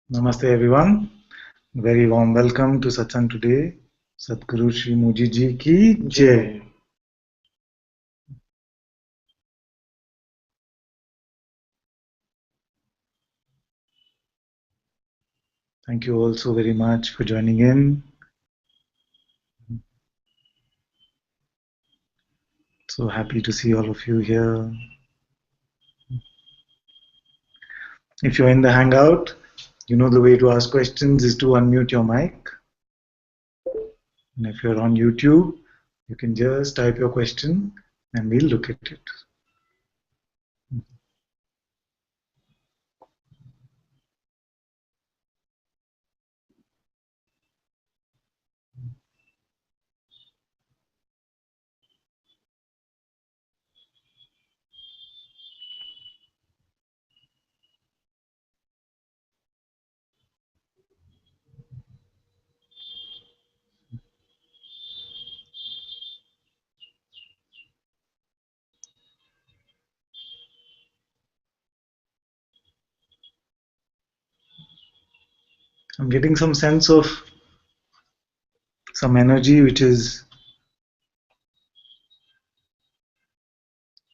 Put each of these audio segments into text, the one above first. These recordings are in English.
Namaste everyone. Very warm welcome to Satsang today. Sadhguru Shri Muji Ji ki Jai. Thank you all so very much for joining in. So happy to see all of you here. If you're in the Hangout, you know the way to ask questions is to unmute your mic. And if you're on YouTube, you can just type your question and we'll look at it. I'm getting some sense of some energy which is,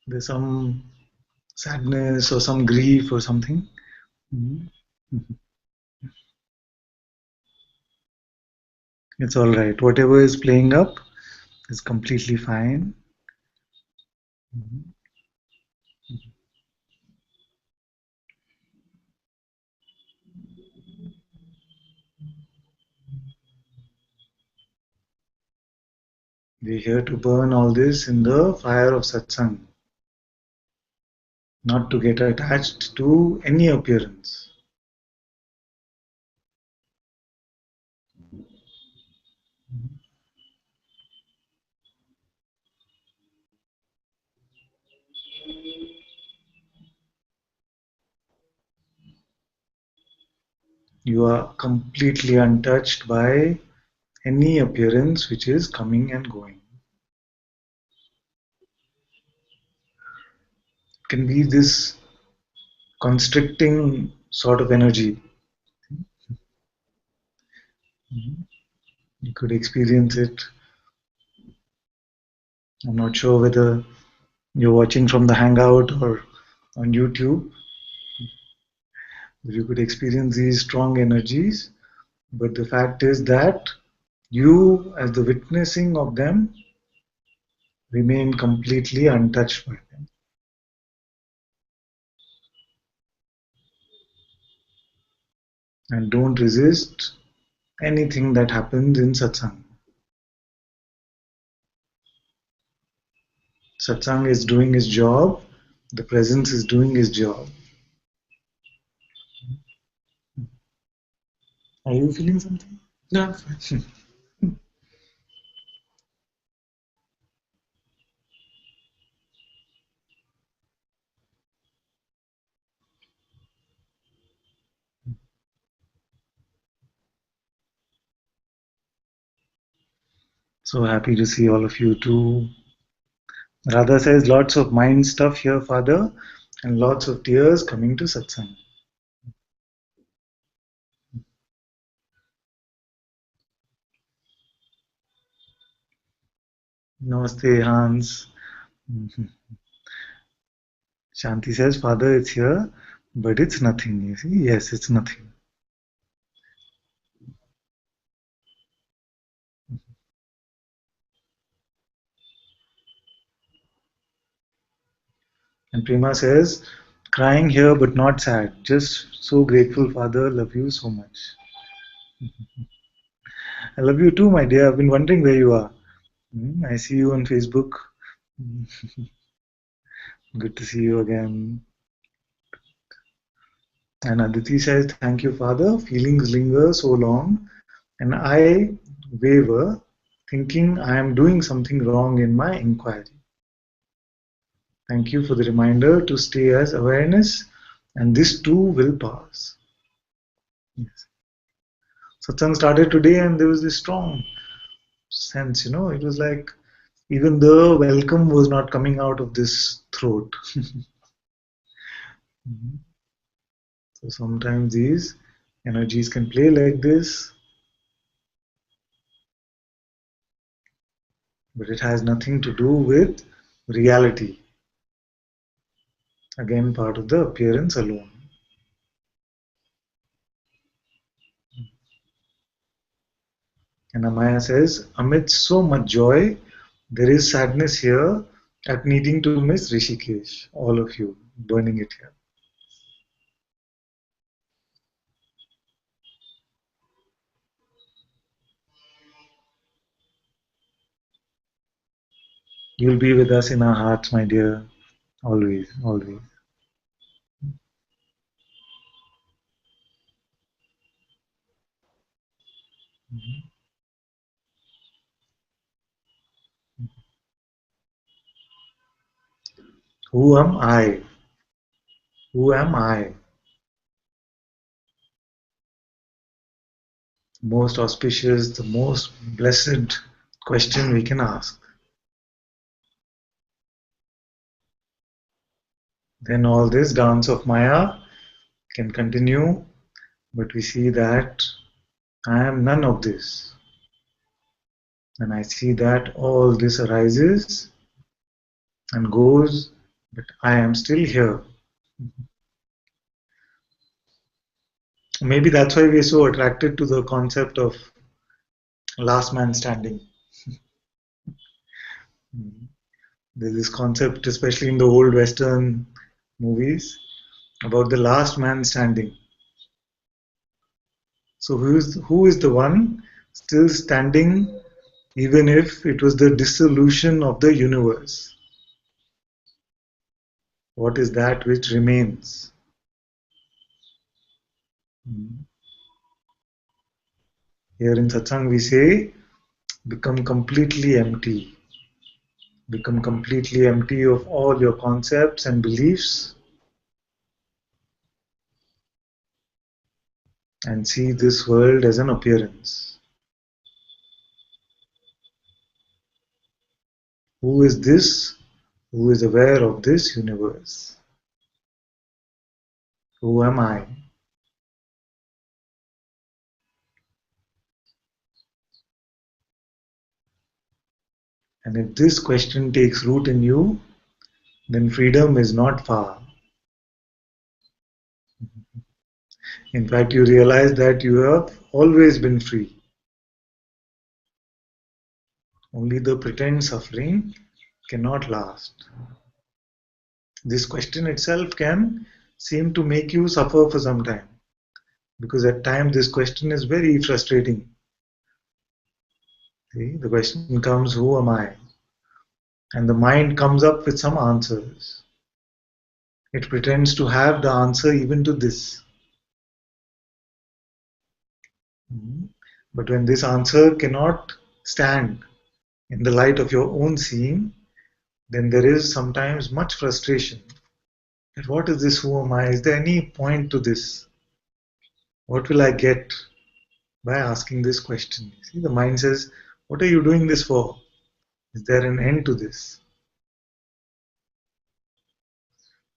there's some sadness or some grief or something. It's all right. Whatever is playing up is completely fine. We're here to burn all this in the fire of Satsang, not to get attached to any appearance. You are completely untouched by any appearance which is coming and going. It can be this constricting sort of energy. You could experience it. I'm not sure whether you're watching from the Hangout or on YouTube. You could experience these strong energies, but the fact is that you, as the witnessing of them, remain completely untouched by them. And don't resist anything that happens in satsang. Satsang is doing its job, the presence is doing its job. Are you feeling something? No. So happy to see all of you too. Radha says lots of mind stuff here, Father, and lots of tears coming to satsang. Namaste, Hans. Shanti says, Father, it's here, but it's nothing. You see? Yes, it's nothing. And Prema says, crying here but not sad. Just so grateful, Father. Love you so much. I love you too, my dear. I've been wondering where you are. I see you on Facebook. Good to see you again. And Aditi says, thank you, Father. Feelings linger so long, and I waver, thinking I am doing something wrong in my inquiry. Thank you for the reminder to stay as awareness, and this too will pass. Yes. Satsang started today, and there was this strong sense, it was like even the welcome was not coming out of this throat. So sometimes these Energies can play like this, but it has nothing to do with reality. Again, part of the appearance alone. And Amaya says, amidst so much joy, there is sadness here at needing to miss Rishikesh, all of you, burning it here. You'll be with us in our hearts, my dear, always, always. Who am I? Who am I? Most auspicious, the most blessed question we can ask. Then all this dance of Maya can continue, but we see that I am none of this. And I see that all this arises and goes, but I am still here. Maybe that's why we are so attracted to the concept of last man standing. There's this concept, especially in the old Western movies, about the last man standing. So who is the one still standing even if it was the dissolution of the universe? What is that which remains? Here in Satsang we say, become completely empty. Become completely empty of all your concepts and beliefs and see this world as an appearance. Who is this? Who is aware of this universe? Who am I? And if this question takes root in you, then freedom is not far. In fact, you realize that you have always been free. Only the pretend suffering cannot last. This question itself can seem to make you suffer for some time, because at times this question is very frustrating. See, the question comes, who am I? And the mind comes up with some answers. It pretends to have the answer even to this. But when this answer cannot stand in the light of your own seeing, then there is sometimes much frustration. That what is this? Who am I? Is there any point to this? What will I get by asking this question? See, the mind says, what are you doing this for? Is there an end to this?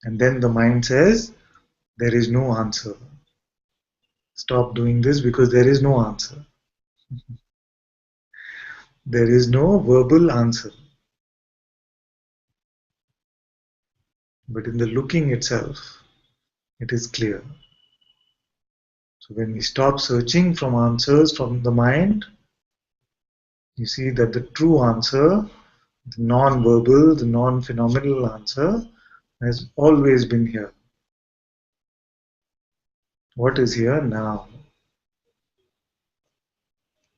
And then the mind says, there is no answer. Stop doing this because there is no answer. There is no verbal answer. But in the looking itself, it is clear. So when we stop searching from answers from the mind, you see that the true answer, the non-verbal, the non-phenomenal answer, has always been here. What is here now?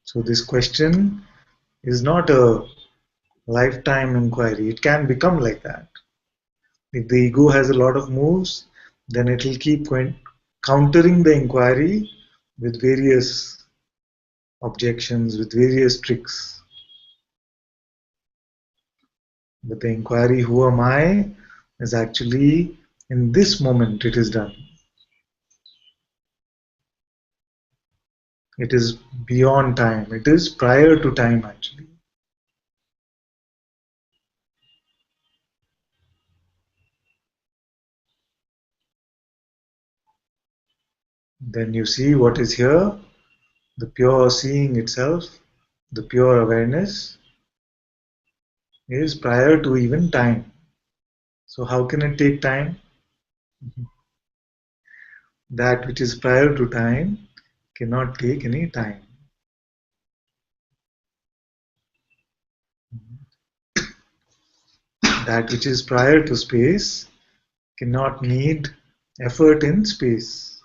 So this question is not a lifetime inquiry. It can become like that. If the ego has a lot of moves, then it will keep countering the inquiry with various objections, with various tricks. But the inquiry, who am I, is actually in this moment it is done. It is beyond time. It is prior to time actually. Then you see what is here, the pure seeing itself, the pure awareness is prior to even time. So how can it take time? That which is prior to time cannot take any time. That which is prior to space cannot need effort in space.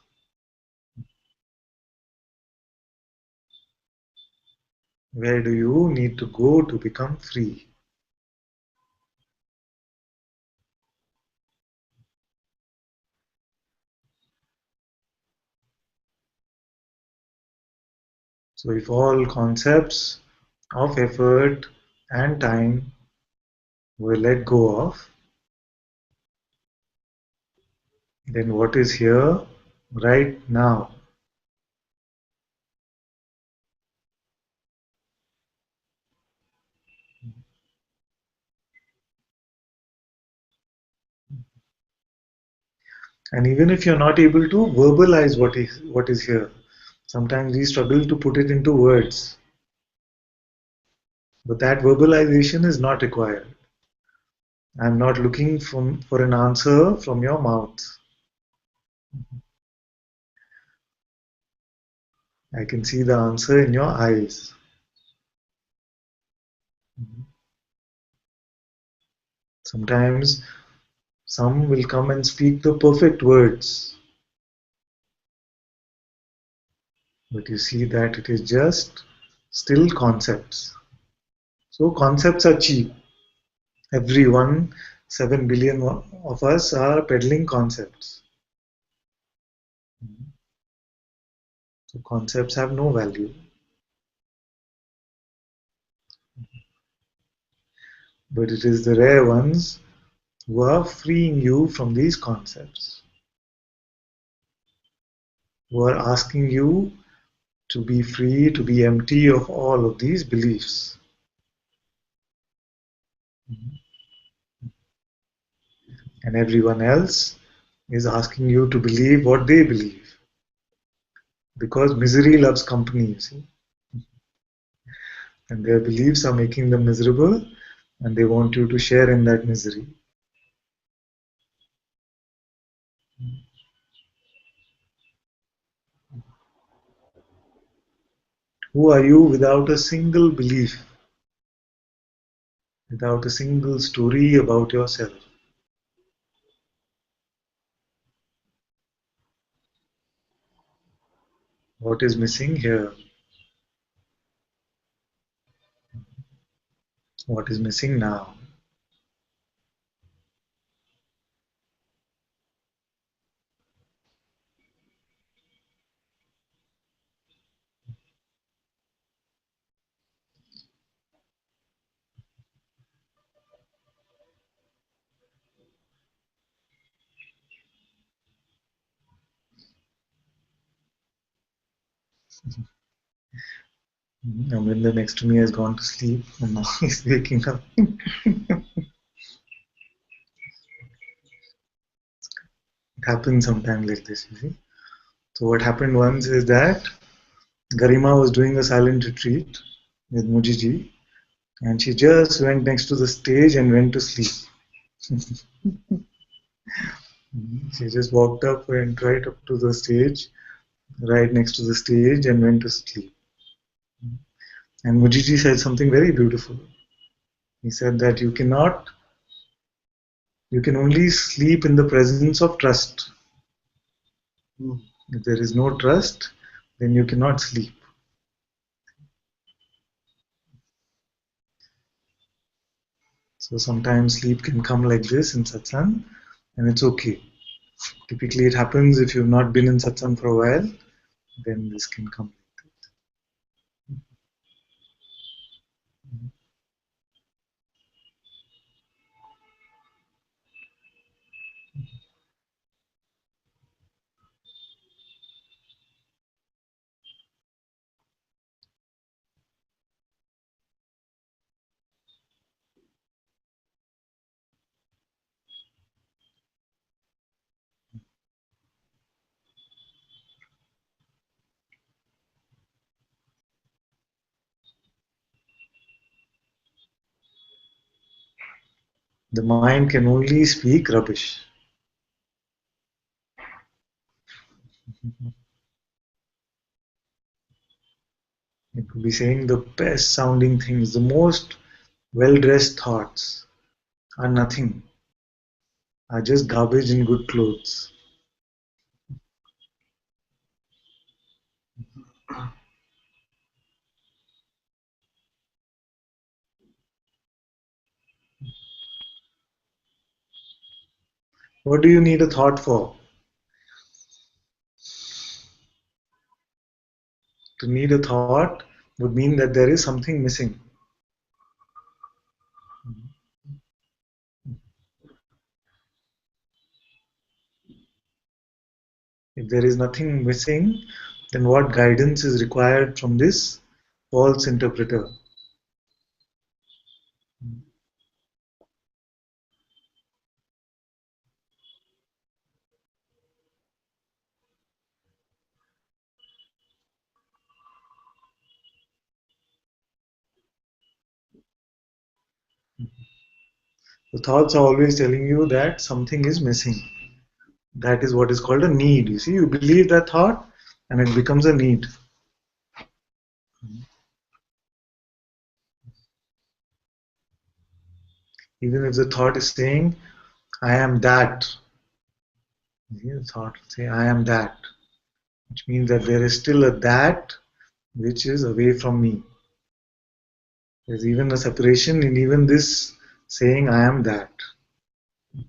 Where do you need to go to become free? So if all concepts of effort and time were let go of, then what is here right now? And even if you're not able to verbalize what is here, sometimes we struggle to put it into words. But that verbalization is not required. I'm not looking for an answer from your mouth. I can see the answer in your eyes. Sometimes some will come and speak the perfect words, but you see that it is just still concepts. So concepts are cheap. Everyone, 7 billion of us are peddling concepts. So concepts have no value. But it is the rare ones who are freeing you from these concepts, who are asking you to be free, to be empty of all of these beliefs. And everyone else is asking you to believe what they believe. Because misery loves company, you see. And their beliefs are making them miserable, and they want you to share in that misery. Who are you without a single belief, without a single story about yourself? What is missing here? What is missing now? Amrinder next to me has gone to sleep and now he's waking up. It happens sometime like this, you see. So what happened once is that Garima was doing a silent retreat with Mujiji and she just went next to the stage and went to sleep. She just walked up and right up to the stage, right next to the stage and went to sleep. And Mujiji said something very beautiful. He said that you can only sleep in the presence of trust. If there is no trust, then you cannot sleep. So sometimes sleep can come like this in satsang, and it's okay. Typically, it happens if you've not been in satsang for a while, then this can come. The mind can only speak rubbish. It could be saying the best sounding things, the most well dressed thoughts are nothing, are just garbage in good clothes. What do you need a thought for? To need a thought would mean that there is something missing. If there is nothing missing, then what guidance is required from this false interpreter? The thoughts are always telling you that something is missing. That is what is called a need. You see, you believe that thought and it becomes a need. Even if the thought is saying, I am that. The thought will say, I am that. Which means that there is still a that which is away from me. There's even a separation in even this saying, I am that. It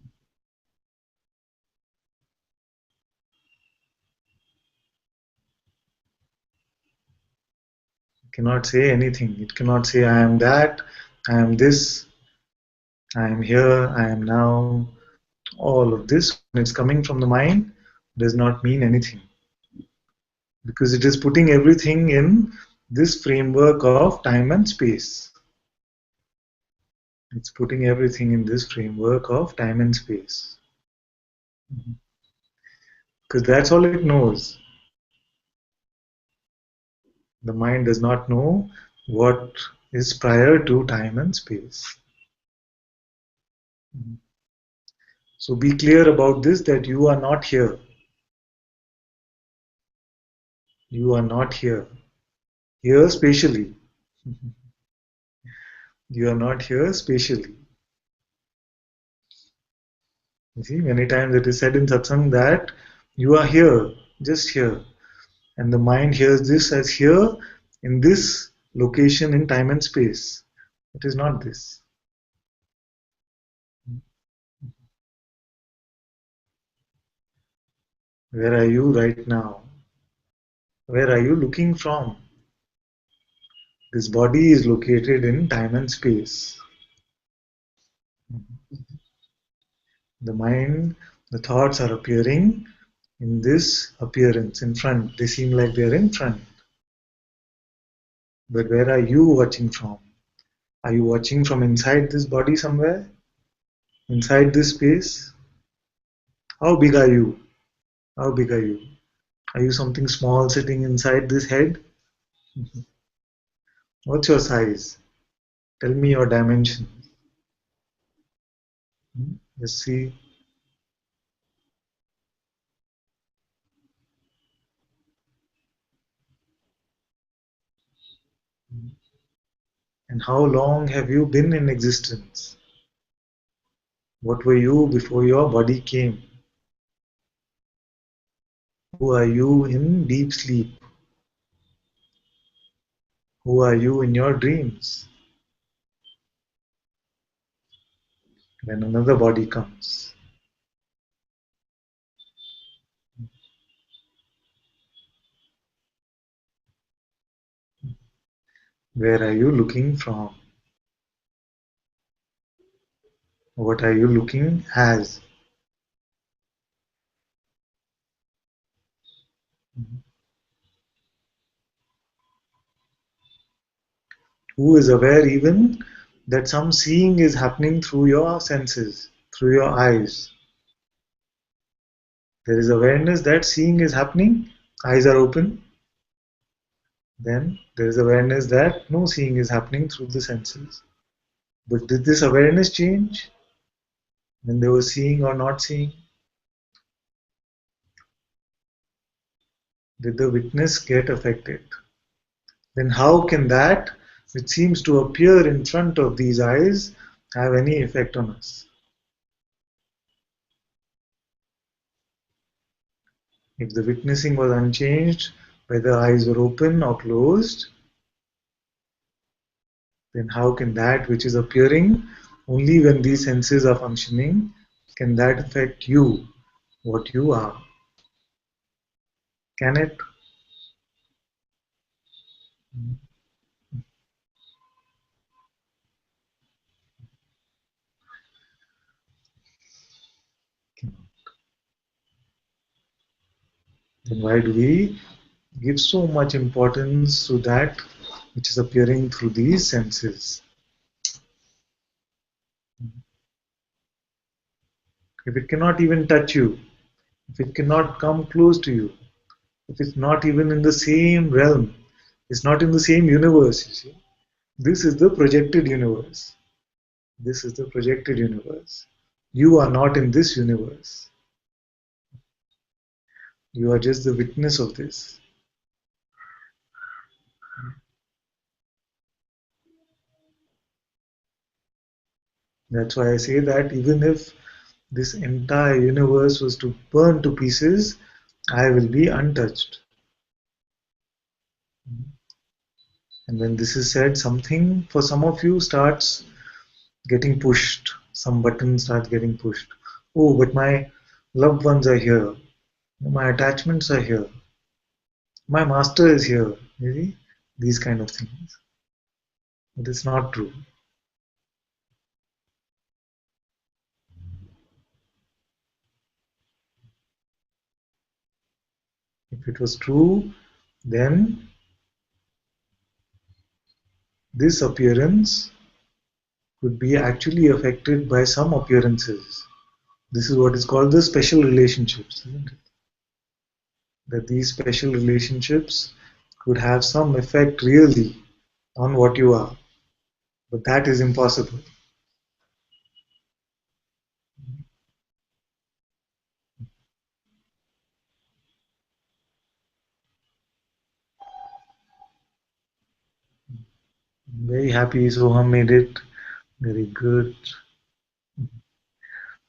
cannot say anything. It cannot say, I am that, I am this, I am here, I am now. All of this, when it's coming from the mind, does not mean anything. Because it is putting everything in this framework of time and space. It's putting everything in this framework of time and space. Because that's all it knows. The mind does not know what is prior to time and space. So be clear about this, that you are not here. You are not here. Here spatially. You are not here spatially. You see, many times it is said in Satsang that you are here, just here. And the mind hears this as here in this location in time and space. It is not this. Where are you right now? Where are you looking from? This body is located in time and space. The mind, the thoughts are appearing in this appearance in front. They seem like they are in front. But where are you watching from? Are you watching from inside this body somewhere? Inside this space? How big are you? How big are you? Are you something small sitting inside this head? What's your size? Tell me your dimension. Just see. And how long have you been in existence? What were you before your body came? Who are you in deep sleep? Who are you in your dreams? When another body comes. Where are you looking from? What are you looking as? Who is aware even that some seeing is happening through your senses, through your eyes? There is awareness that seeing is happening, eyes are open. Then there is awareness that no seeing is happening through the senses. But did this awareness change? when they were seeing or not seeing? Did the witness get affected? Then how can that which seems to appear in front of these eyes have any effect on us? If the witnessing was unchanged, whether eyes were open or closed, then how can that which is appearing only when these senses are functioning, can that affect you, what you are? Can it? Then why do we give so much importance to that which is appearing through these senses? If it cannot even touch you, if it cannot come close to you, if it's not even in the same realm, it's not in the same universe, you see. This is the projected universe. This is the projected universe. You are not in this universe. You are just the witness of this. That's why I say that even if this entire universe was to burn to pieces, I will be untouched. And when this is said, something for some of you starts getting pushed. Some button starts getting pushed. Oh, but my loved ones are here. My attachments are here. My master is here. You see? These kind of things. But it's not true. If it was true, then this appearance could be actually affected by some appearances. This is what is called the special relationships, isn't it? That these special relationships could have some effect really on what you are. But that is impossible. I'm very happy Soham made it. Very good.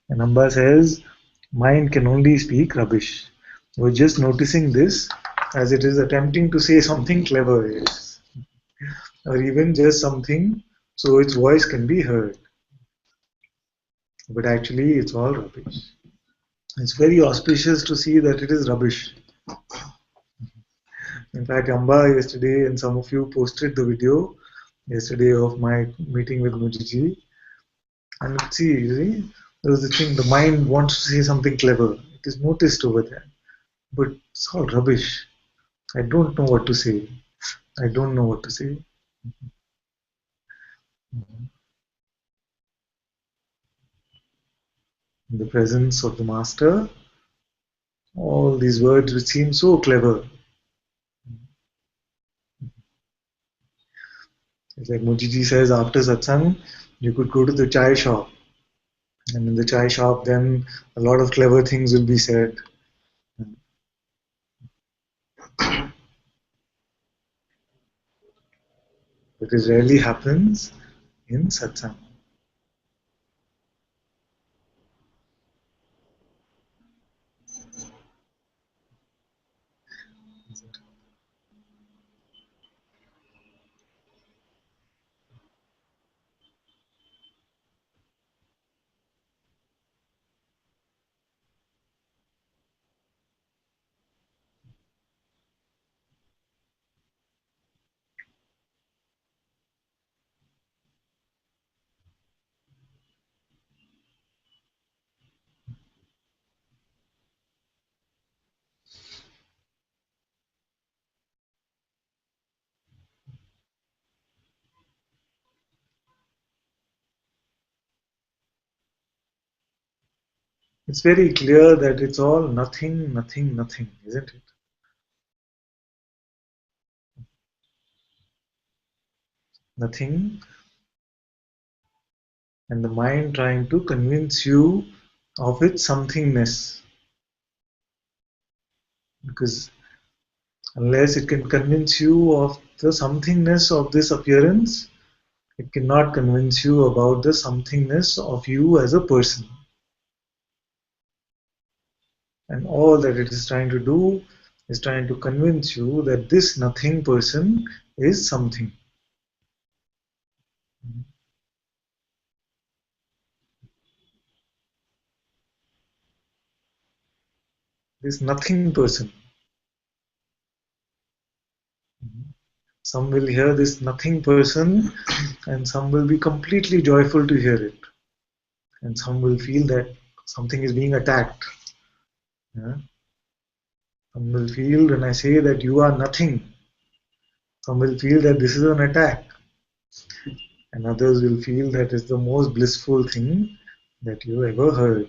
And Amba says, mind can only speak rubbish. We're just noticing this as it is attempting to say something clever, yes. Or even just something so its voice can be heard. But actually, it's all rubbish. It's very auspicious to see that it is rubbish. In fact, Amba yesterday, and some of you posted the video yesterday of my meeting with Mujiji. And see, you see, there was the thing, the mind wants to say something clever. It is noticed over there. But it's all rubbish. I don't know what to say. I don't know what to say. In the presence of the master, all these words which seem so clever. It's like Mujiji says after satsang, you could go to the chai shop. And in the chai shop, then a lot of clever things will be said. But it rarely happens in satsang. It's very clear that it's all nothing, nothing, nothing, isn't it? Nothing and the mind trying to convince you of its somethingness. Because unless it can convince you of the somethingness of this appearance, it cannot convince you about the somethingness of you as a person. And all that it is trying to do is trying to convince you that this nothing person is something. This nothing person. Some will hear this nothing person and some will be completely joyful to hear it. And some will feel that something is being attacked. Yeah? Some will feel when I say that you are nothing, some will feel that this is an attack. And others will feel that it's the most blissful thing that you ever heard.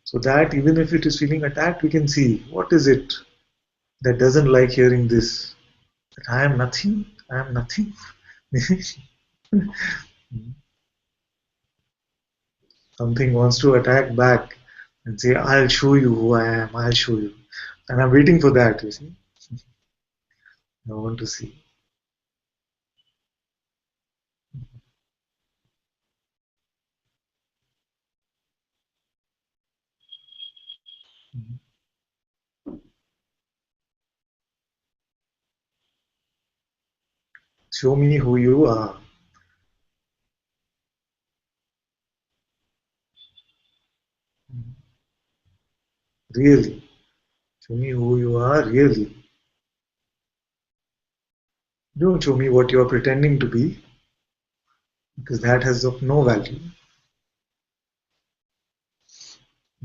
So that even if it is feeling attacked, we can see what is it that doesn't like hearing this. That I am nothing, I am nothing. Something wants to attack back and say, I'll show you who I am, I'll show you. And I'm waiting for that, you see. I want to see. Show me who you are. Really. Show me who you are, really. Don't show me what you are pretending to be, because that has of no value.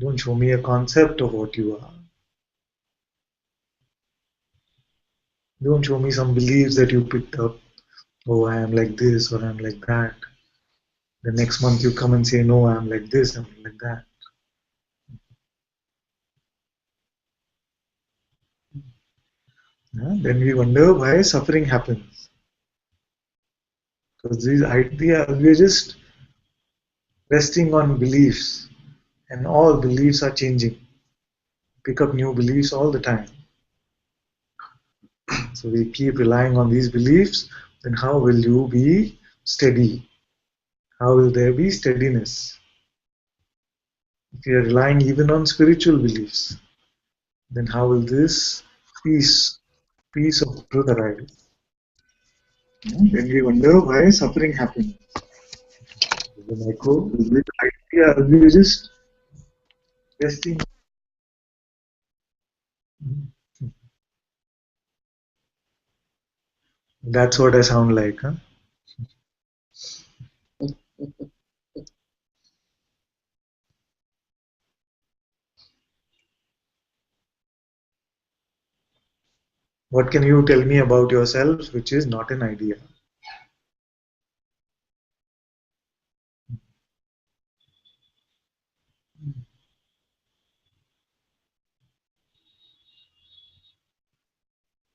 Don't show me a concept of what you are. Don't show me some beliefs that you picked up. Oh, I am like this or I'm like that. The next month you come and say, no, I'm like this, I'm like that. Yeah? Then we wonder why suffering happens. Because these ideas, we're just resting on beliefs, and all beliefs are changing. Pick up new beliefs all the time. So we keep relying on these beliefs, then how will you be steady? How will there be steadiness? If you are relying even on spiritual beliefs, then how will this peace, peace of truth arrive? Then we wonder why suffering happens. The echo is this idea we are just resting. That's what I sound like, huh? What can you tell me about yourself which is not an idea?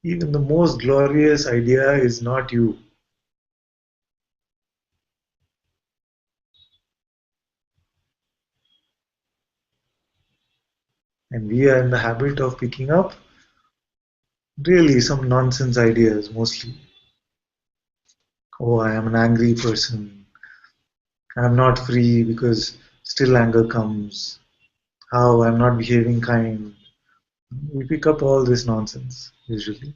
Even the most glorious idea is not you. And we are in the habit of picking up really some nonsense ideas mostly. Oh, I am an angry person. I'm not free because still anger comes. How I'm not behaving kind. We pick up all this nonsense usually.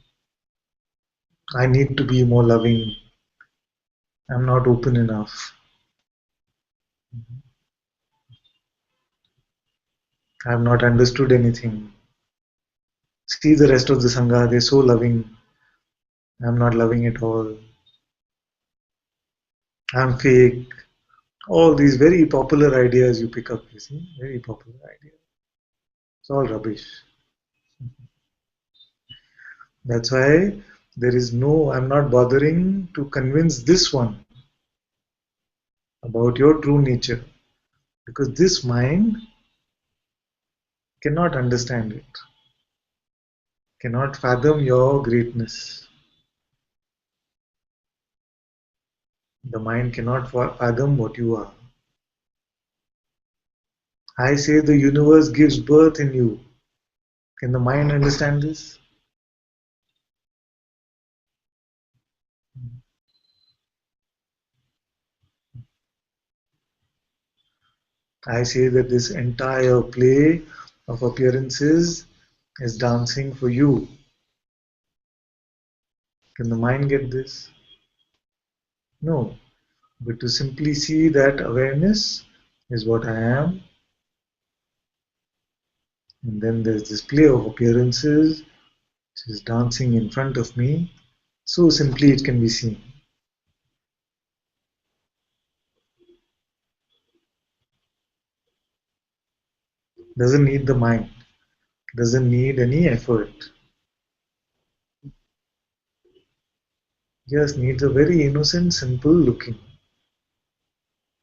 I need to be more loving. I'm not open enough. I've not understood anything. See the rest of the Sangha, they're so loving. I'm not loving at all. I'm fake. All these very popular ideas you pick up, you see, very popular ideas. It's all rubbish. That's why there is no, I'm not bothering to convince this one about your true nature because this mind cannot understand it, cannot fathom your greatness. The mind cannot fathom what you are. I say the universe gives birth in you. Can the mind understand this? I say that this entire play of appearances is dancing for you. Can the mind get this? No. But to simply see that awareness is what I am, and then there's this play of appearances which is dancing in front of me. So simply it can be seen. Doesn't need the mind, doesn't need any effort. Just needs a very innocent, simple looking.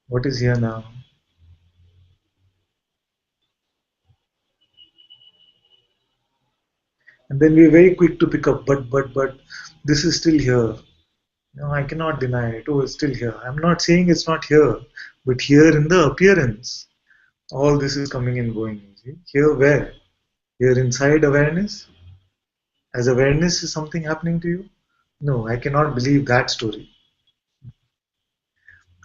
What is here now? And then we're very quick to pick up, but, this is still here. No, I cannot deny it. Oh, it's still here. I'm not saying it's not here, but here in the appearance, all this is coming and going. See? Here where? Here inside awareness? As awareness is something happening to you? No, I cannot believe that story.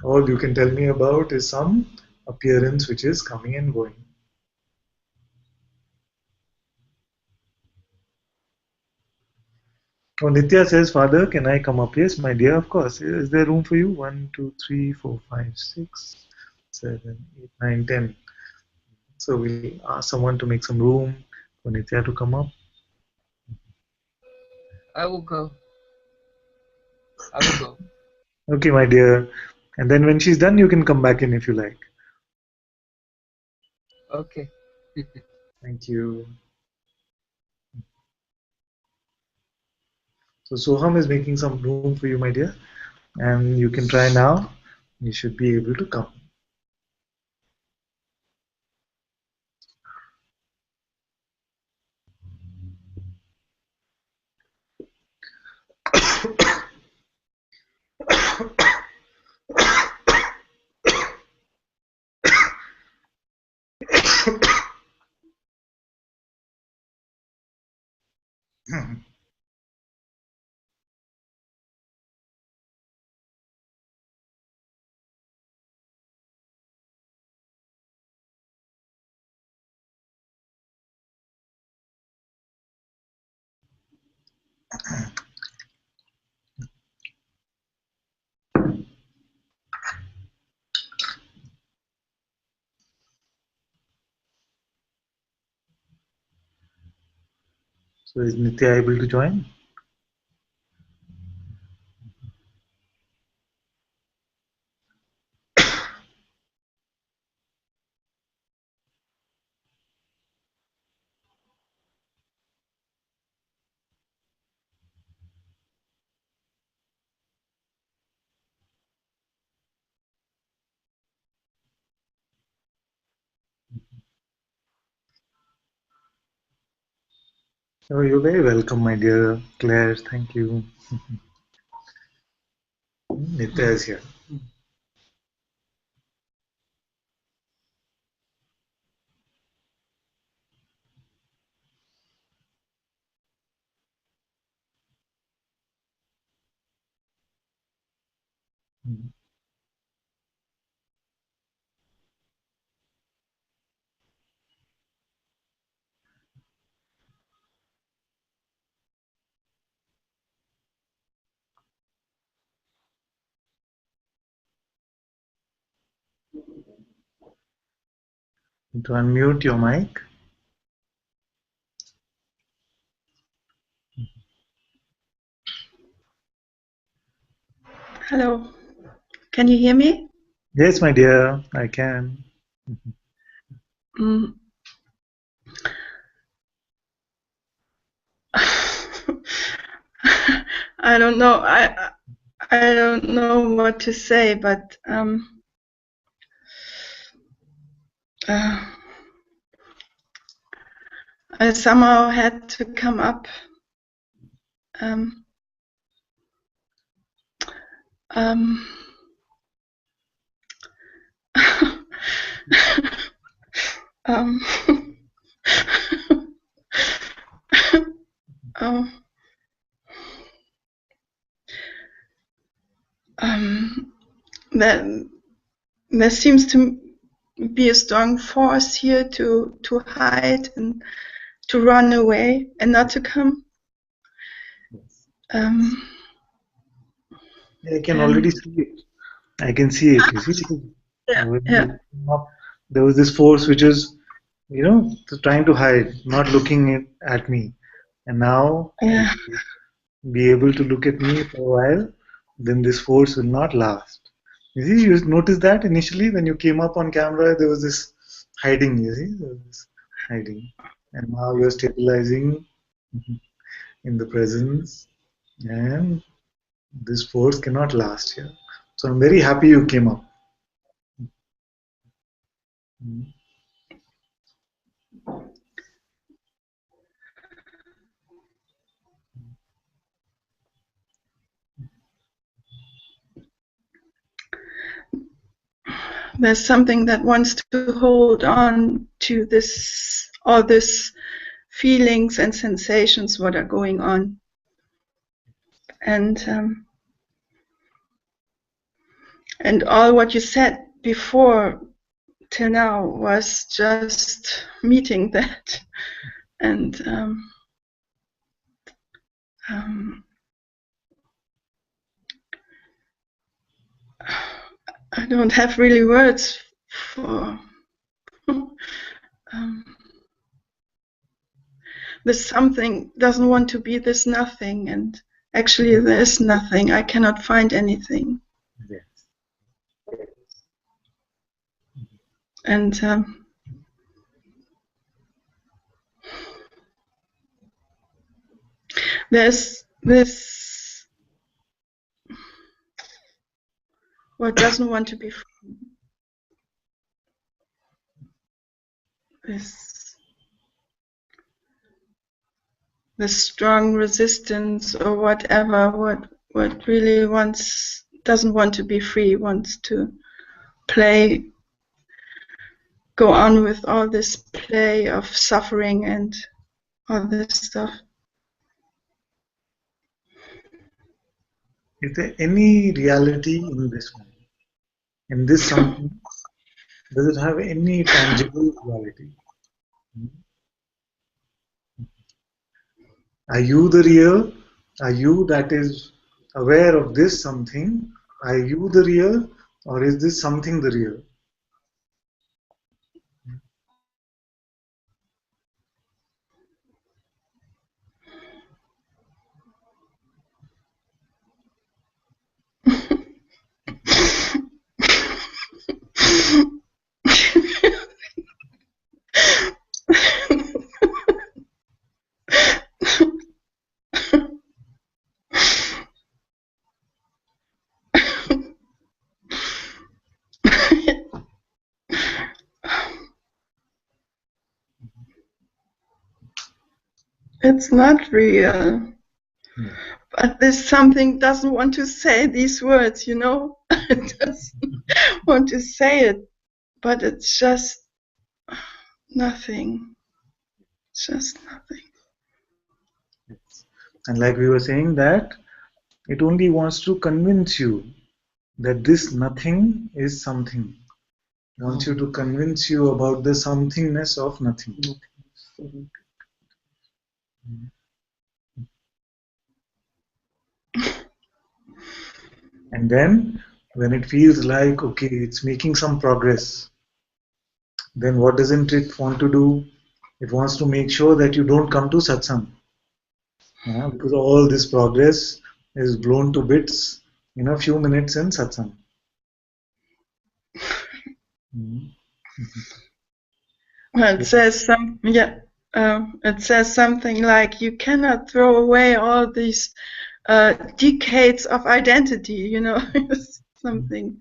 All you can tell me about is some appearance which is coming and going. Oh, Nitya says, Father, can I come up? Yes, my dear, of course. Is there room for you? 1, 2, 3, 4, 5, 6, 7, 8, 9, 10. So we'll ask someone to make some room for Nitya to come up. I will go. I will go. Okay, my dear. And then when she's done, you can come back in if you like. Okay. Thank you. So Soham is making some room for you, my dear. And you can try now. You should be able to come. So is Nitya able to join? Oh, you're very welcome, my dear Claire. Thank you. Nitya is here. To unmute your mic. Hello. Can you hear me? Yes, my dear, I can. Mm. I don't know. I don't know what to say, but I somehow had to come up. Um, um, um, um, that there seems to be a strong force here to hide and to run away and not to come. I can already see it. I can see it. You see, when yeah. you came up, there was this force which is, trying to hide, not looking at me. And now, if Yeah. you be able to look at me for a while, then this force will not last. You see, you noticed that initially when you came up on camera, there was this hiding. You see, there was this hiding, and now you're stabilizing in the presence, and this force cannot last here. So I'm very happy you came up. Mm. There's something that wants to hold on to this, all this feelings and sensations what are going on, and all what you said before till now was just meeting that, and I don't have really words for this something doesn't want to be this nothing, and actually there is nothing. I cannot find anything. Yes. And there's this what doesn't want to be free. This strong resistance or whatever, what really doesn't want to be free, wants to play, go on with all this play of suffering and all this stuff. Is there any reality in this one? In this something, does it have any tangible reality? Are you the real? Are you that is aware of this something? Are you the real? Or is this something the real? It's not real. Yeah. But this something doesn't want to say these words, It doesn't want to say it, but it's just nothing. It's just nothing. And like we were saying that it only wants to convince you that this nothing is something. It wants you to convince you about the somethingness of nothing. And then when it feels like, okay, it's making some progress, then what doesn't it want to do? It wants to make sure that you don't come to satsang. Because all this progress is blown to bits in a few minutes in satsang. Well, it says it says something like you cannot throw away all these decades of identity. Something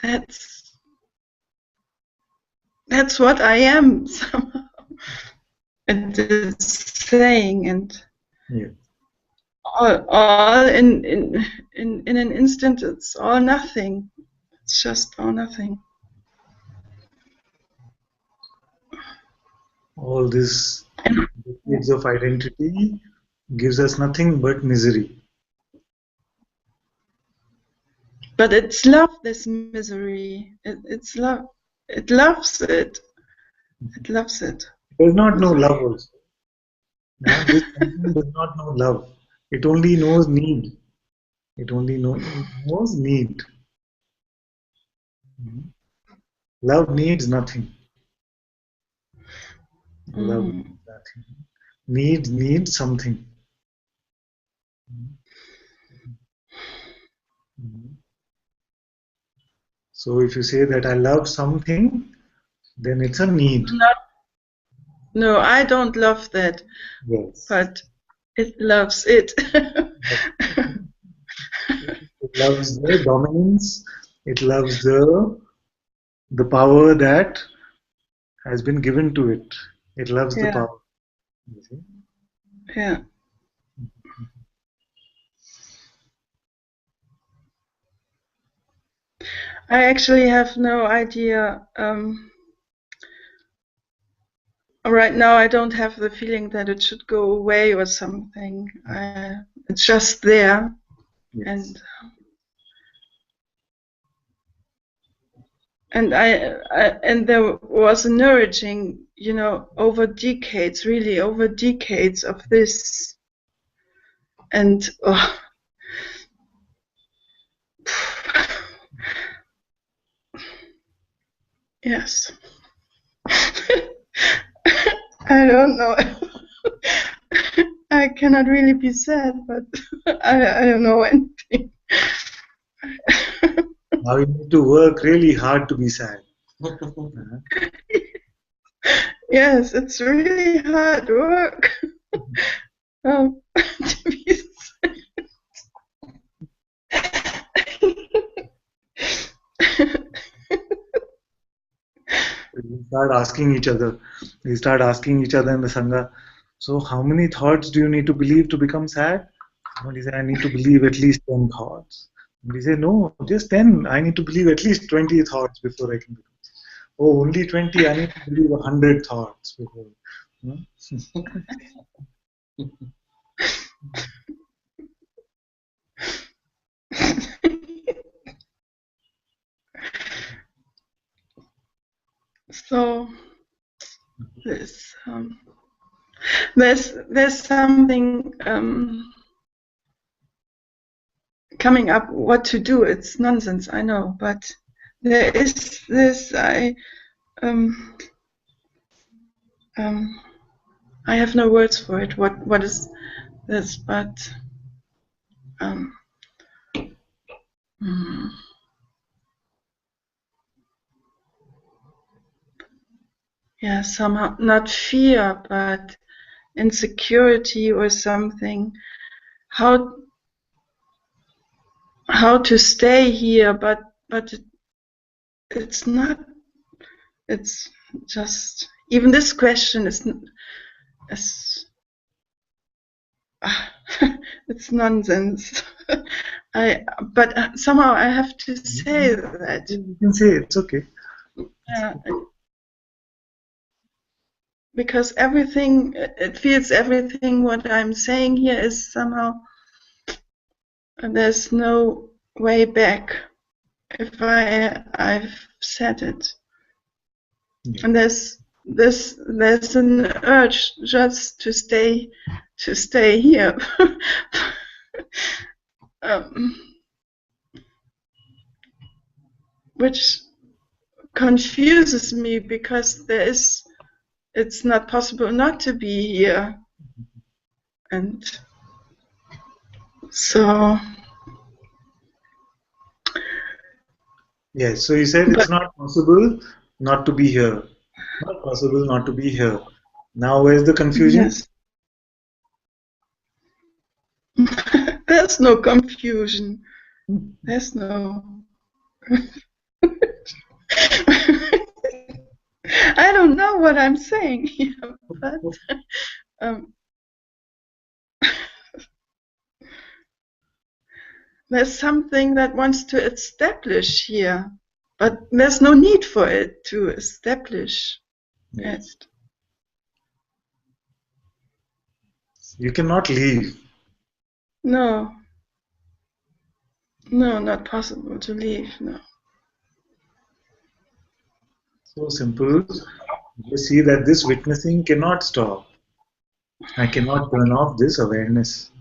that's what I am somehow. It is saying, and Yeah. all in an instant, it's all nothing. It's just all nothing. All this decades of identity gives us nothing but misery. But it's love, this misery. It's love. It loves it. It loves it. It does not know love also. Now, this thinking does not know love. It only knows need. It only knows need. Love needs nothing. Love needs nothing. Need needs something. So if you say that I love something, then it's a need. No, I don't love that. Yes. But it loves it. It loves the dominance. It loves the power that has been given to it. It loves the power. You see? Yeah. I actually have no idea. Right now, I don't have the feeling that it should go away or something. It's just there, Yes. and there was a nourishing, over decades, really over decades of this, and yes. I don't know. I cannot really be sad, but I don't know anything. Now you need to work really hard to be sad. Yes, it's really hard work. To be sad. We start asking each other. We start asking each other in the Sangha, so how many thoughts do you need to believe to become sad? Somebody say, I need to believe at least 10 thoughts. Somebody say, no, just 10. I need to believe at least 20 thoughts before I can become sad. Oh, only 20. I need to believe 100 thoughts before. So there's something coming up. What to do? It's nonsense, I know, but there is this. I have no words for it. What is this? But yeah, somehow not fear, but insecurity or something. How to stay here, but it's not. It's just even this question is it's nonsense. But somehow I have to say that. You can say it's okay. Yeah. Because everything, it feels everything what I'm saying here is somehow, there's no way back if I've said it. Yeah. And there's an urge just to stay here. Which confuses me because it's not possible not to be here. And so yes, so you said it's not possible not to be here. Not possible not to be here. Now where's the confusion? Yes. There's no confusion. There's no. I don't know what I'm saying here, but there's something that wants to establish here, but there's no need for it to establish. Yes. You cannot leave. No. No, not possible to leave, no. So simple. You see that this witnessing cannot stop. I cannot turn off this awareness.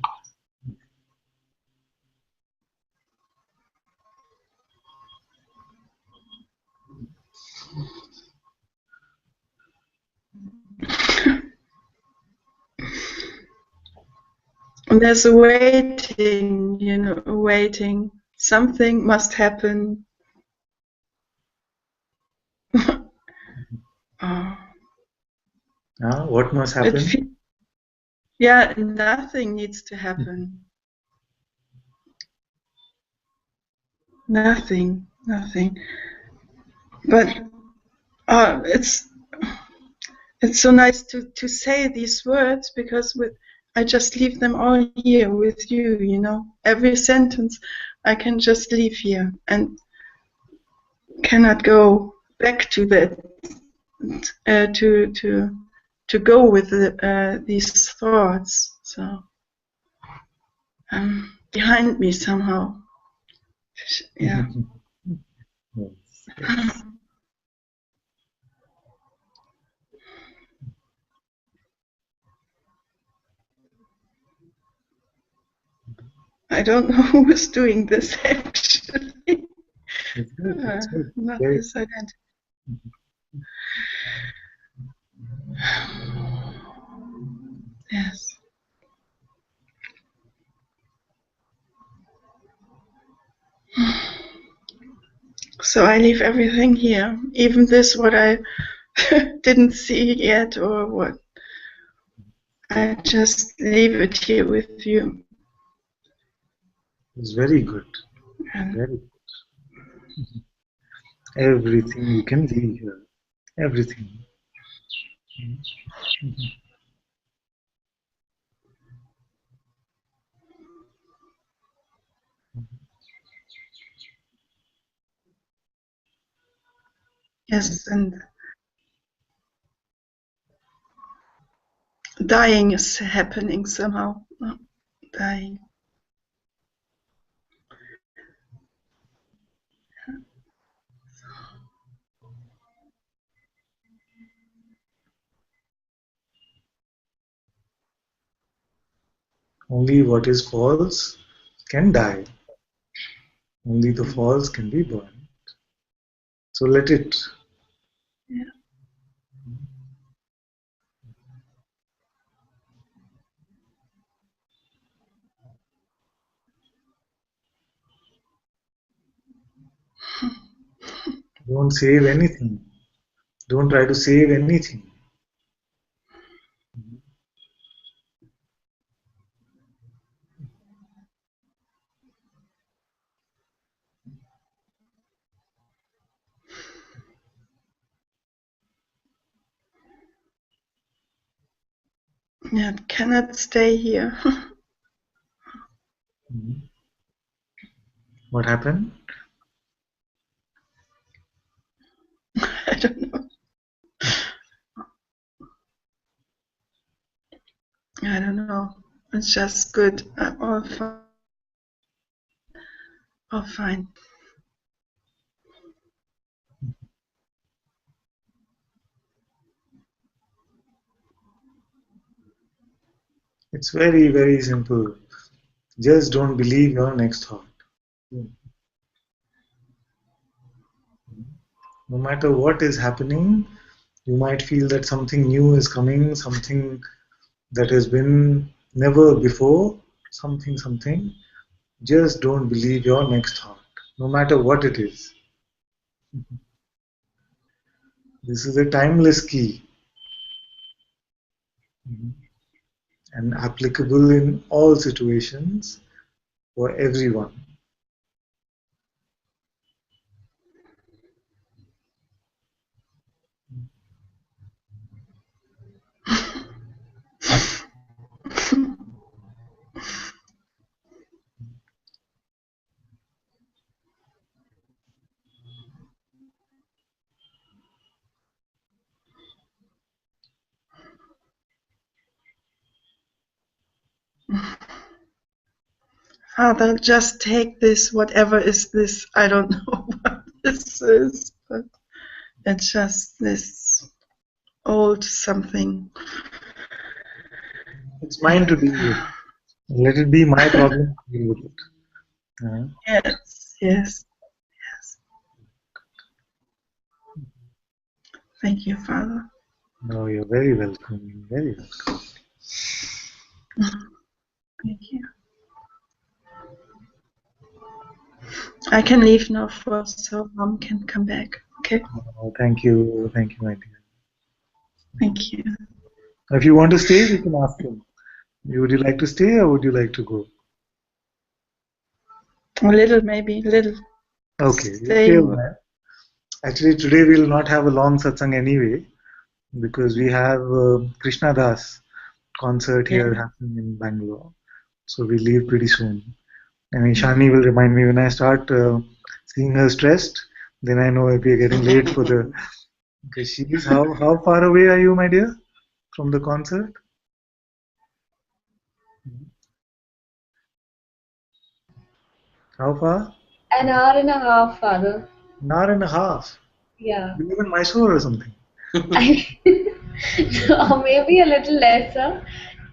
And there's a waiting, waiting. Something must happen. Oh. What must happen? Yeah, nothing needs to happen. Nothing. But it's so nice to say these words, because I just leave them all here with you. Every sentence I can just leave here and cannot go back to that, to go with these thoughts. So behind me somehow. Yeah. Yes. I don't know who is doing this actually. It's good. It's good. Not Very this identity. Yes. So I leave everything here, even this what I didn't see yet, or what. I just leave it here with you. It's very good. Very good. Everything you can leave here. Everything. Yes, and dying is happening somehow. Dying. Only what is false can die. Only the false can be burned. So let it. Yeah. Don't save anything. Don't try to save anything. Yeah, it cannot stay here. What happened? I don't know. I don't know. It's just good. All fine. It's very, very simple. Just don't believe your next thought. No matter what is happening, you might feel that something new is coming, something that has been never before, something. Just don't believe your next thought, no matter what it is. This is a timeless key and applicable in all situations for everyone. Father, just take this, whatever is this. I don't know what this is, but it's just this old something. It's mine to deal with. Let it be my problem to deal with it. Yes, yes, yes. Thank you, Father. No, you're very welcome. Very welcome. Thank you. I can leave now so Mom can come back. Okay. Oh, thank you, my dear. Thank you. If you want to stay, we can ask him. Would you like to stay or would you like to go? A little, maybe, little. Okay, Stay. actually, today we'll not have a long satsang anyway because we have Krishna Das concert here happening in Bangalore. So we leave pretty soon. And Ishani will remind me when I start seeing her stressed, then I know if we're getting late for the. Okay, she's how far away are you, my dear, from the concert? How far? An hour and a half, Father. An hour and a half. Yeah. You live in Mysore or something? Or maybe a little lesser,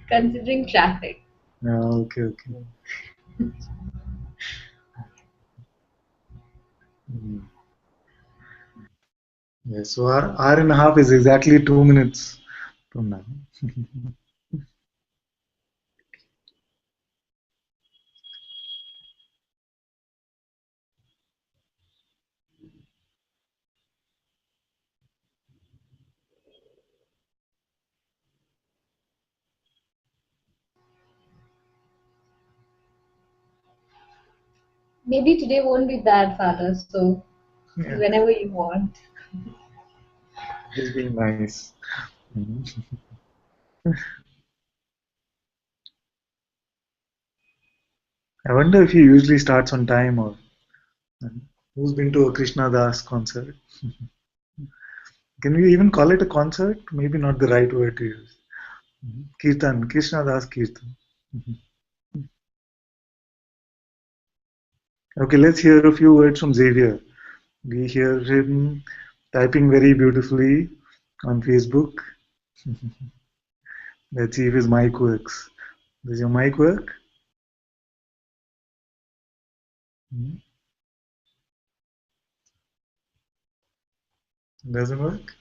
considering traffic. No, okay. Mm. Yes, so hour and a half is exactly 2 minutes from now. Maybe today won't be bad, Father, so Yeah, whenever you want. just being nice. Mhm. I wonder if he usually starts on time or who's been to a Krishna Das concert? Can we even call it a concert? Maybe not the right word to use. Kirtan, Krishna Das Kirtan. Okay, let's hear a few words from Xavier. We hear him typing very beautifully on Facebook. Let's see if his mic works. Does your mic work? Doesn't work?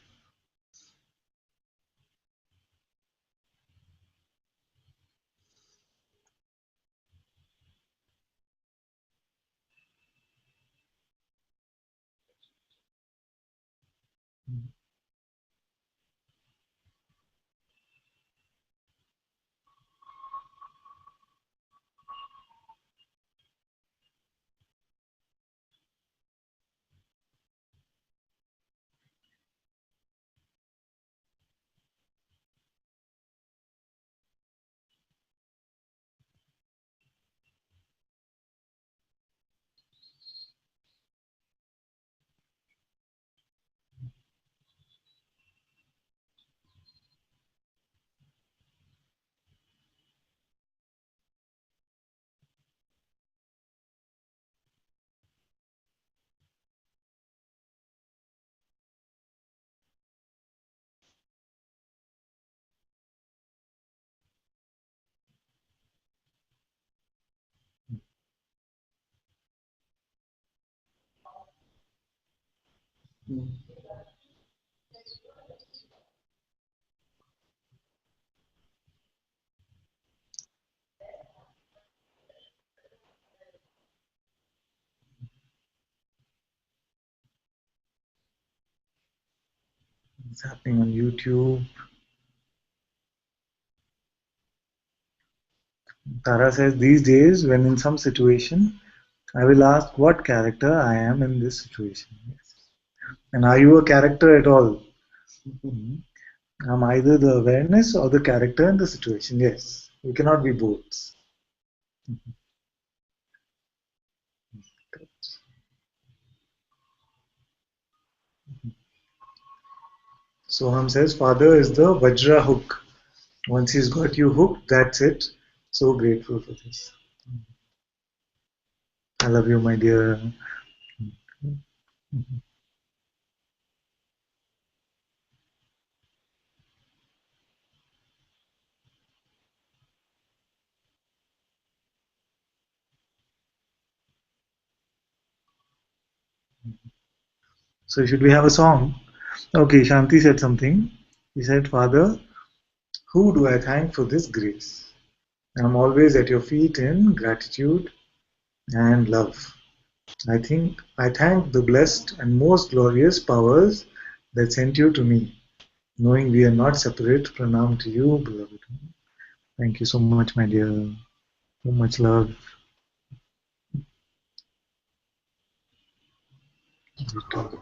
It's happening on YouTube. Tara says, these days, when in some situation, I will ask what character I am in this situation. Yes. And are you a character at all? Mhm. I'm either the awareness or the character in the situation. Yes. You cannot be both. Soham says, Father is the Vajra hook. Once he's got you hooked, that's it. So grateful for this. I love you, my dear. So should we have a song? Okay, Shanti said something. He said, Father, who do I thank for this grace? I'm always at your feet in gratitude and love. I thank the blessed and most glorious powers that sent you to me, knowing we are not separate. Pranam to you, beloved. Thank you so much, my dear. So much love. You too.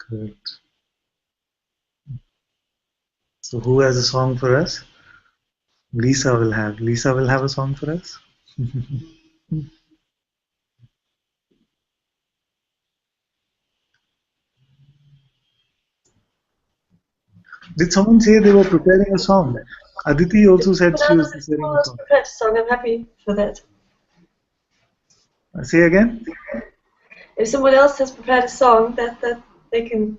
Good. So who has a song for us? Lisa will have. Lisa will have a song for us. Did someone say they were preparing a song? Aditi also said she was preparing a song. Prepared a song. I'm happy for that. Say again? If someone else has prepared a song, that they can,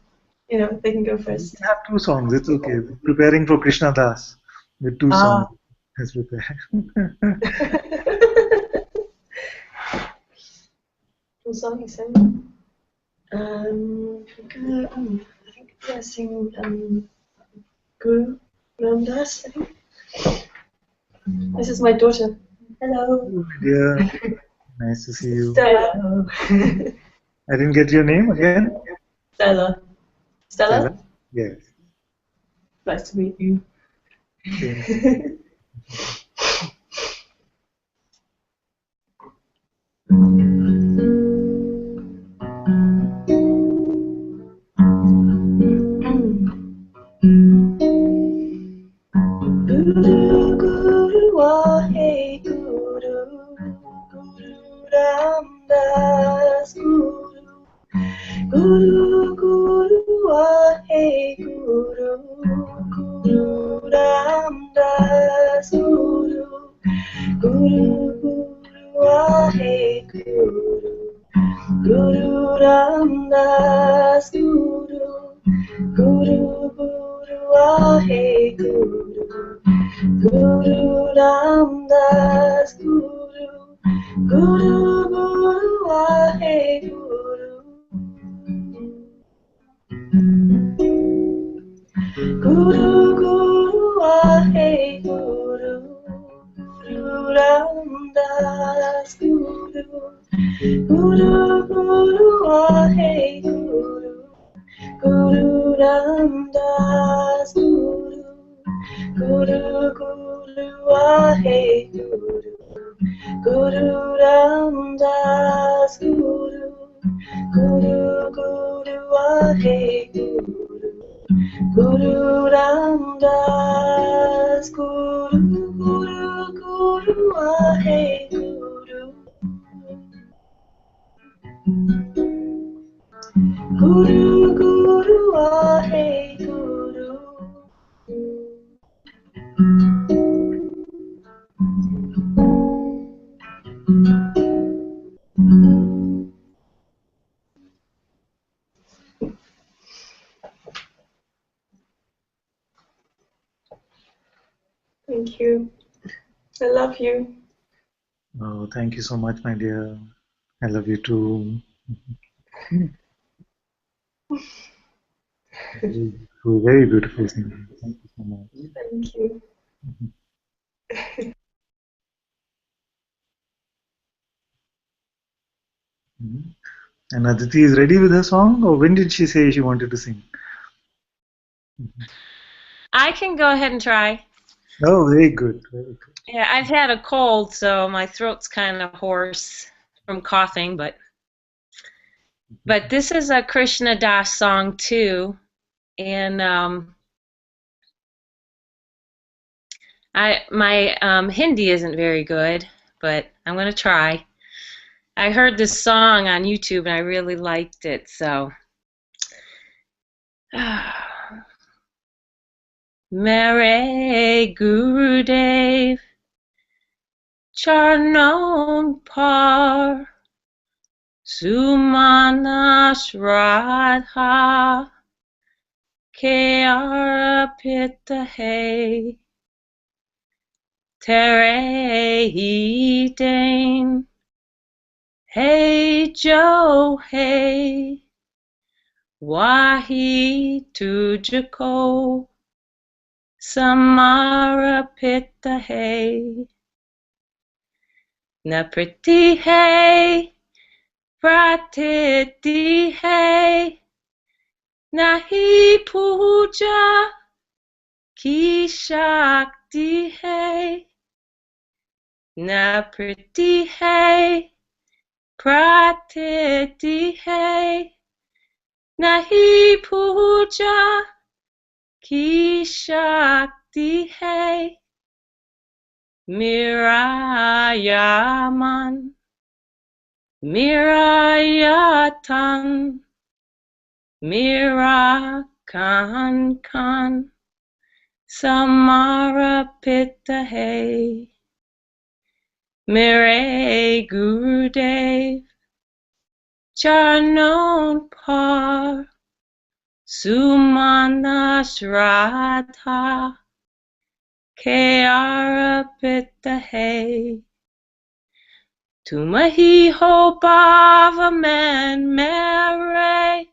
they can go We first. can have two songs. It's okay. Preparing for Krishna Das with two songs has prepared. What song you sing? I think I sing Guru Ramdas, I think. This is my daughter. Hello. Oh, my dear, nice to see you. Stella. I didn't get your name again. Stella. Stella? Yes. Nice to meet you. Same. Guru Guru Wahe Guru Guru Ramdas Guru Guru Guru Wahe Guru Guru Ramdas Guru Guru Guru Wahe Guru Guru Ramdas Guru Guru Guru Wahe Guru Guru Ramdas Guru Guru Guru Wahe Guru Guru Guru Wahe Guru Guru Ramdas Guru Guru Guru Wahe Guru Guru Ramdas Guru Guru Guru Wahe Guru Guru Ramdas Guru Guru Guru Wahe Guru Guru Ramdas Guru Guru Guru Wahe Guru Guru Guru Wahe Guru Thank you. I love you. Oh, thank you so much, my dear. I love you too. Very beautiful singing. Thank you so much. Thank you. And Aditi is ready with her song, or when did she say she wanted to sing? I can go ahead and try. Oh, very good. Very good. Yeah, I've had a cold, so my throat's kind of hoarse from coughing, but this is a Krishna Das song too, and my Hindi isn't very good, but I'm gonna try. I heard this song on YouTube and I really liked it, so. Mere Gurudev Charnon Par Sumana Shraddha Ke Arpita Hai Tere Hi Dain Hey Jo Hey Wahi Tujako Samarapita Hai Napriti Hai Pratiti Hai Nahi Puja Ki Shakti Hai Napriti Hai Pratiti Hai Nahi Puja Ki Shakti Hai Mirayaman Mirayatan Mira Kan Samarapita Hai Mere Gurudev Charnon Par Sumana Shraddha Ke Arpita Hai Tumahi Ho Bhava Man Mere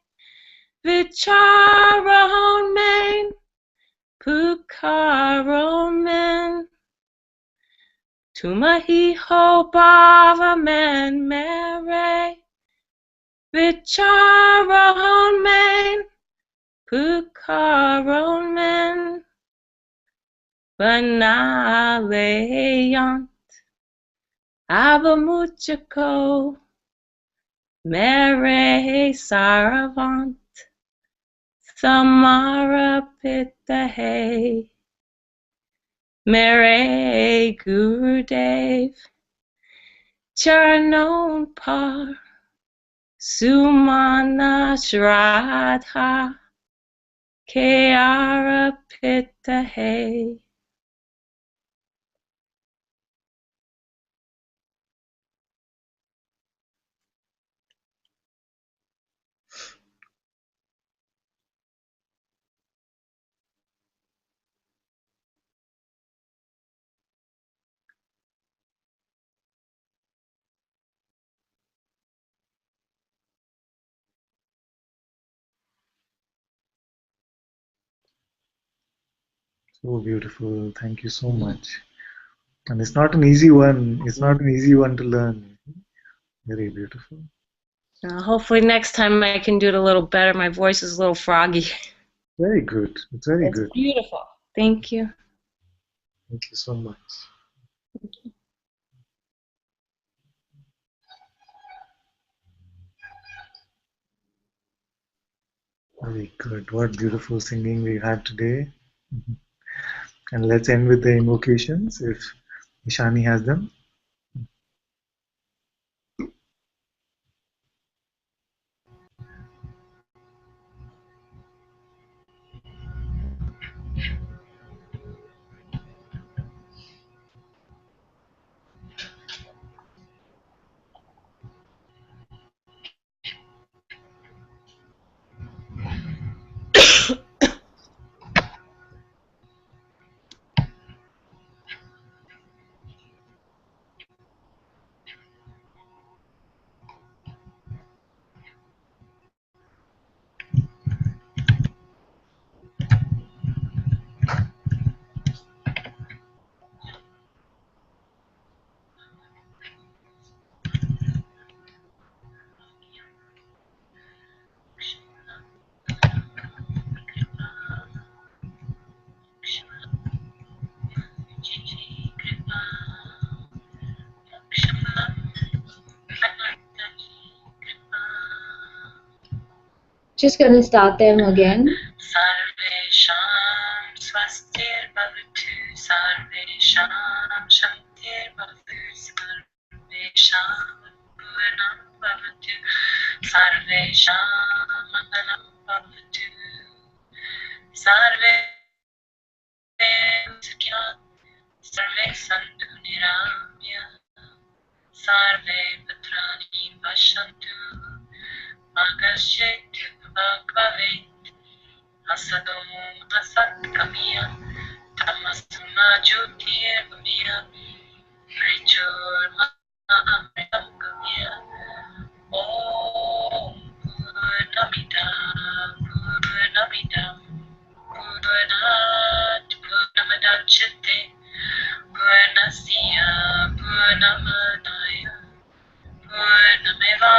Vicharon main Pukaron men Tumahi ho bhava man mere Vicharon main Pukaron men Banaleyan Abamuchako Mere Saravant Samarapita Hai Mere Gurudev Charnon Par Sumana Shraddha Ke Arpita Hai. So beautiful. Thank you so much. And it's not an easy one. It's not an easy one to learn. Very beautiful. Hopefully next time I can do it a little better. My voice is a little froggy. Very good. It's very good. Beautiful. Thank you. Thank you so much. Very good. What beautiful singing we had today. And let's end with the invocations if Ishani has them. Just gonna start them again. Sarvesham swastir bhavatu, sarvesham shantir bhavatu, sarvesham purnam bhavatu, sarvesham mangalam bhavatu, sarve sukhyan, sarve santu niramya, sarve bhadrani pashantu, ma kaschit bhagvavet. Asadom asat kamiya, tamasma jyotir gamiya, mrityur amritam gamiya. Om Purnamida, Purnamida, Purnat Purnamadachyate, Purnasya Purnamadaya, Purnameva